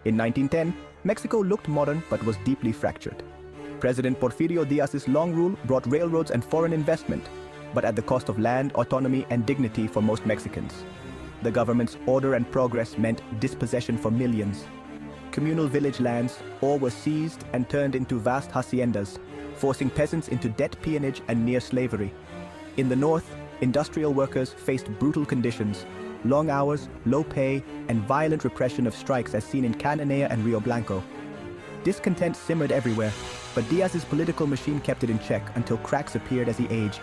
In 1910, Mexico looked modern but was deeply fractured. President Porfirio Díaz's long rule brought railroads and foreign investment, but at the cost of land, autonomy, and dignity for most Mexicans. The government's order and progress meant dispossession for millions. Communal village lands all were seized and turned into vast haciendas, forcing peasants into debt peonage and near slavery. In the north, industrial workers faced brutal conditions, long hours, low pay, and violent repression of strikes as seen in Cananea and Rio Blanco. Discontent simmered everywhere, but Díaz's political machine kept it in check until cracks appeared as he aged.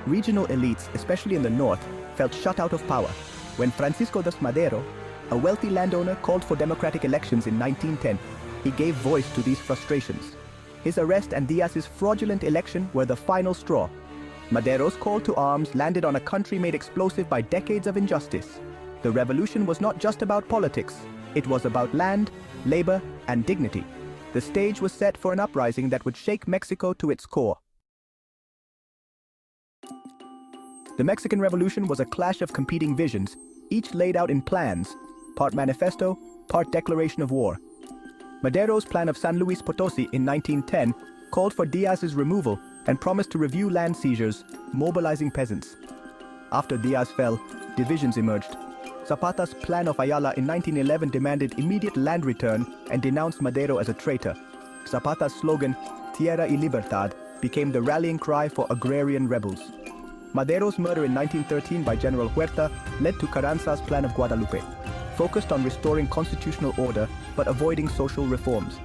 Regional elites, especially in the north, felt shut out of power when Francisco de Madero, a wealthy landowner, called for democratic elections in 1910. He gave voice to these frustrations. His arrest and Díaz's fraudulent election were the final straw. Madero's call to arms landed on a country made explosive by decades of injustice. The revolution was not just about politics, it was about land, labor, and dignity. The stage was set for an uprising that would shake Mexico to its core. The Mexican Revolution was a clash of competing visions, each laid out in plans, part manifesto, part declaration of war. Madero's plan of San Luis Potosí in 1910 called for Díaz's removal and promised to review land seizures, mobilizing peasants. After Díaz fell, divisions emerged. Zapata's plan of Ayala in 1911 demanded immediate land return and denounced Madero as a traitor. Zapata's slogan, Tierra y Libertad, became the rallying cry for agrarian rebels. Madero's murder in 1913 by General Huerta led to Carranza's Plan of Guadalupe, focused on restoring constitutional order but avoiding social reforms.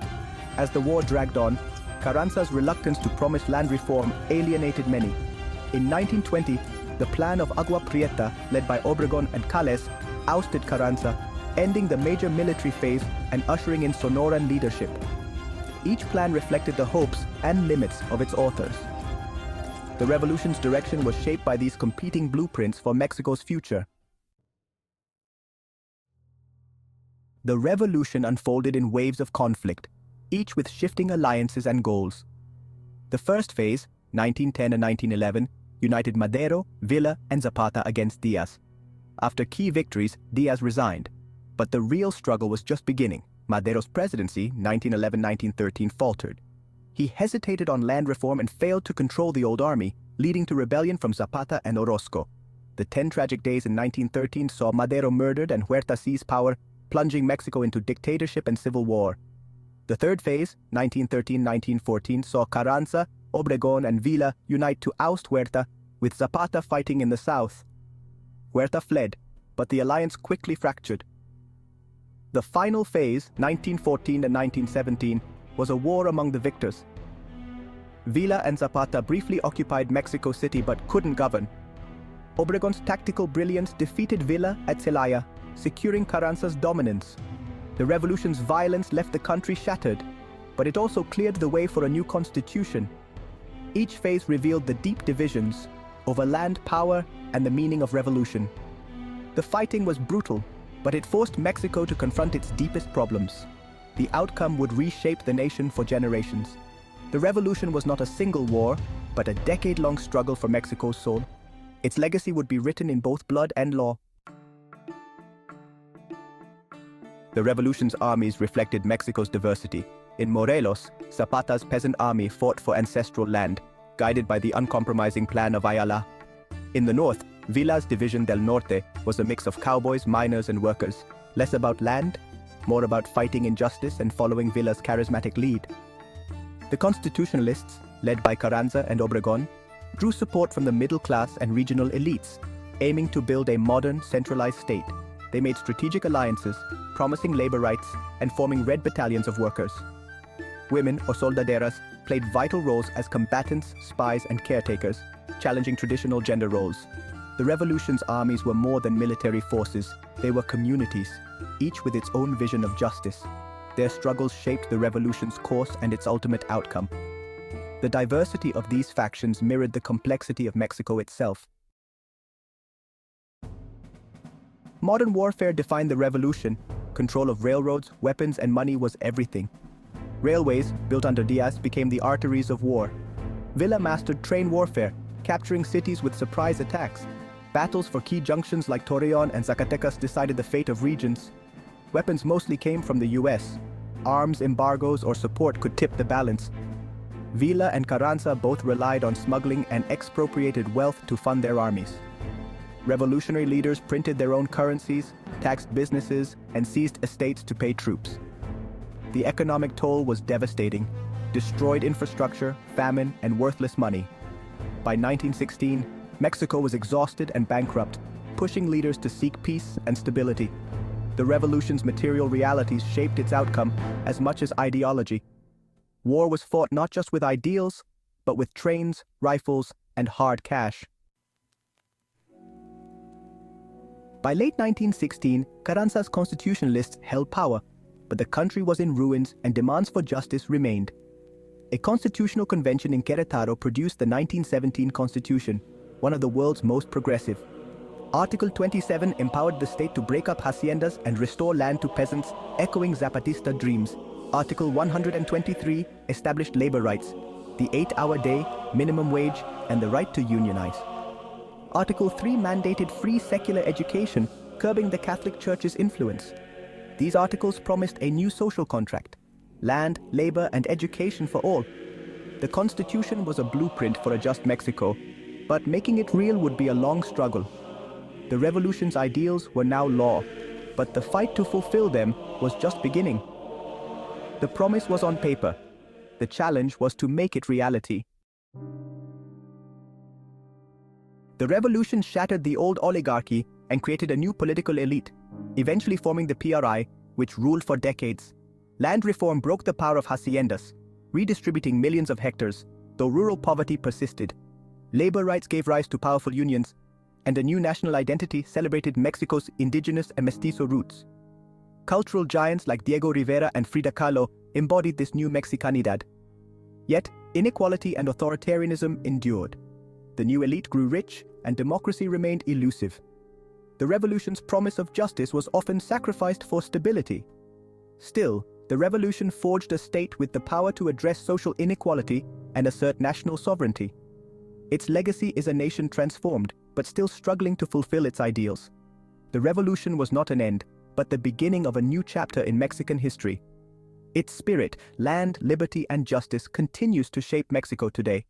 As the war dragged on, Carranza's reluctance to promise land reform alienated many. In 1920, the Plan of Agua Prieta, led by Obregón and Calles, ousted Carranza, ending the major military phase and ushering in Sonoran leadership. Each plan reflected the hopes and limits of its authors. The revolution's direction was shaped by these competing blueprints for Mexico's future. The revolution unfolded in waves of conflict, each with shifting alliances and goals. The first phase, 1910 and 1911, united Madero, Villa, and Zapata against Díaz. After key victories, Díaz resigned. But the real struggle was just beginning. Madero's presidency, 1911-1913, faltered. He hesitated on land reform and failed to control the old army, leading to rebellion from Zapata and Orozco. The 10 tragic days in 1913 saw Madero murdered and Huerta seize power, plunging Mexico into dictatorship and civil war. The third phase, 1913-1914, saw Carranza, Obregón, and Villa unite to oust Huerta, with Zapata fighting in the south. Huerta fled, but the alliance quickly fractured. The final phase, 1914 and 1917, was a war among the victors. Villa and Zapata briefly occupied Mexico City but couldn't govern. Obregón's tactical brilliance defeated Villa at Celaya, securing Carranza's dominance. The revolution's violence left the country shattered, but it also cleared the way for a new constitution. Each phase revealed the deep divisions over land power and the meaning of revolution. The fighting was brutal, but it forced Mexico to confront its deepest problems. The outcome would reshape the nation for generations. The revolution was not a single war, but a decade-long struggle for Mexico's soul. Its legacy would be written in both blood and law. The revolution's armies reflected Mexico's diversity. In Morelos, Zapata's peasant army fought for ancestral land, guided by the uncompromising Plan of Ayala. In the north, Villa's Division del Norte was a mix of cowboys, miners, and workers, less about land, more about fighting injustice and following Villa's charismatic lead. The constitutionalists, led by Carranza and Obregón, drew support from the middle class and regional elites, aiming to build a modern, centralized state. They made strategic alliances, promising labor rights and forming red battalions of workers. Women, or soldaderas, played vital roles as combatants, spies, and caretakers, challenging traditional gender roles. The revolution's armies were more than military forces, they were communities, each with its own vision of justice. Their struggles shaped the revolution's course and its ultimate outcome. The diversity of these factions mirrored the complexity of Mexico itself. Modern warfare defined the revolution. Control of railroads, weapons, and money was everything. Railways, built under Díaz, became the arteries of war. Villa mastered train warfare, capturing cities with surprise attacks. Battles for key junctions like Torreón and Zacatecas decided the fate of regions. Weapons mostly came from the US. Arms embargoes or support could tip the balance. Villa and Carranza both relied on smuggling and expropriated wealth to fund their armies. Revolutionary leaders printed their own currencies, taxed businesses, and seized estates to pay troops. The economic toll was devastating: destroyed infrastructure, famine, and worthless money. By 1916, Mexico was exhausted and bankrupt, pushing leaders to seek peace and stability. The revolution's material realities shaped its outcome as much as ideology. War was fought not just with ideals, but with trains, rifles, and hard cash. By late 1916, Carranza's constitutionalists held power, but the country was in ruins and demands for justice remained. A constitutional convention in Querétaro produced the 1917 Constitution, one of the world's most progressive. Article 27 empowered the state to break up haciendas and restore land to peasants, echoing Zapatista dreams. Article 123 established labor rights, the 8-hour day, minimum wage, and the right to unionize. Article 3 mandated free secular education, curbing the Catholic Church's influence. These articles promised a new social contract: land, labor, and education for all. The Constitution was a blueprint for a just Mexico, but making it real would be a long struggle. The revolution's ideals were now law, but the fight to fulfill them was just beginning. The promise was on paper. The challenge was to make it reality. The revolution shattered the old oligarchy and created a new political elite, eventually forming the PRI, which ruled for decades. Land reform broke the power of haciendas, redistributing millions of hectares, though rural poverty persisted. Labor rights gave rise to powerful unions, and a new national identity celebrated Mexico's indigenous and mestizo roots. Cultural giants like Diego Rivera and Frida Kahlo embodied this new Mexicanidad. Yet, inequality and authoritarianism endured. The new elite grew rich, and democracy remained elusive. The revolution's promise of justice was often sacrificed for stability. Still, the revolution forged a state with the power to address social inequality and assert national sovereignty. Its legacy is a nation transformed, but still struggling to fulfill its ideals. The revolution was not an end, but the beginning of a new chapter in Mexican history. Its spirit, land, liberty, and justice continues to shape Mexico today.